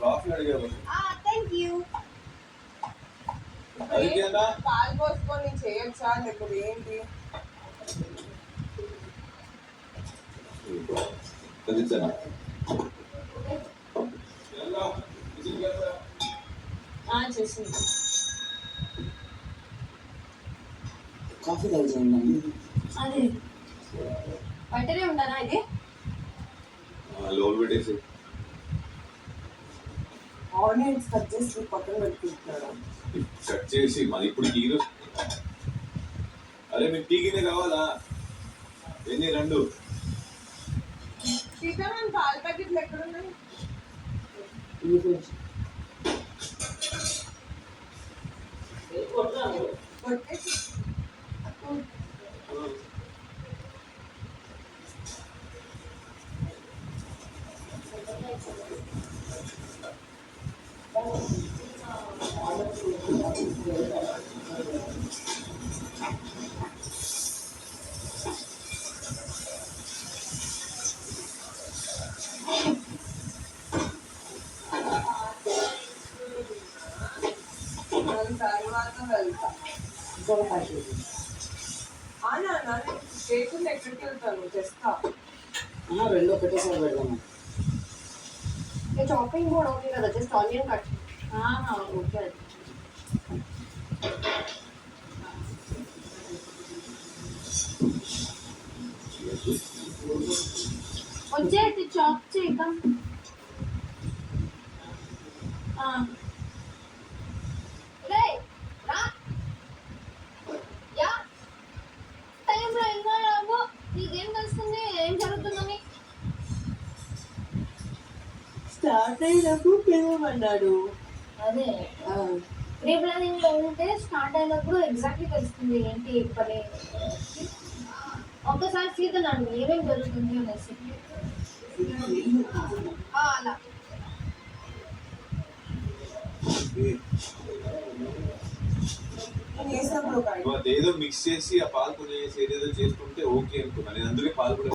Coffee అడిగావు. Thank you. పాలు పోసుకొని చేయొచ్చా లేకపోతే ఏంటి? చేసింది. కాఫీ తాగుతాను. అదే బయటనే ఉన్నారా? ఇది లోన్ పెట్టేసి ఆనియన్స్ కట్ చేసి పక్కన పెట్టుకుంటున్నారా? కట్ చేసి మరి ఇప్పుడు టీలు. అరే మీకు టీ గిన్నె కావాలా? ఎన్ని? 2. సీతారాం పాల ప్యాకెట్లు ఎక్కడున్నాయి? కొట్టేసి తర్వాత వెళ్తా. కేకులు ఎక్కడికి వెళ్తాను? తెస్తా. 2 ఒకటేసారి పెడదాము. చాపింగ్ కూడా ఓకే కదా, జస్ట్ ఆనియన్ కట్. ఓకే. వచ్చేది చాప్ చేద్దాం. టైంలో ఇంకా రాబో. నీకేం తెలుస్తుంది ఏం జరుగుతుందని? స్టార్ట్ అయినప్పుడు పిలవమన్నాడు. అదే ప్రీ ప్లానింగ్ లో ఉంటే స్టార్ట్ అయినప్పుడు ఎగ్జాక్ట్లీ తెలుస్తుంది ఏంటి పని. ఒక్కసారి సీతను అడుగు ఏమేమి జరుగుతుంది అనేసి. అలా ఏదో మిక్స్ చేసి ఆ పాలు కొంచెం చేసి ఏదేదో చేసుకుంటే ఓకే అనుకున్నాను నేను. అందుకే పాలు కూడా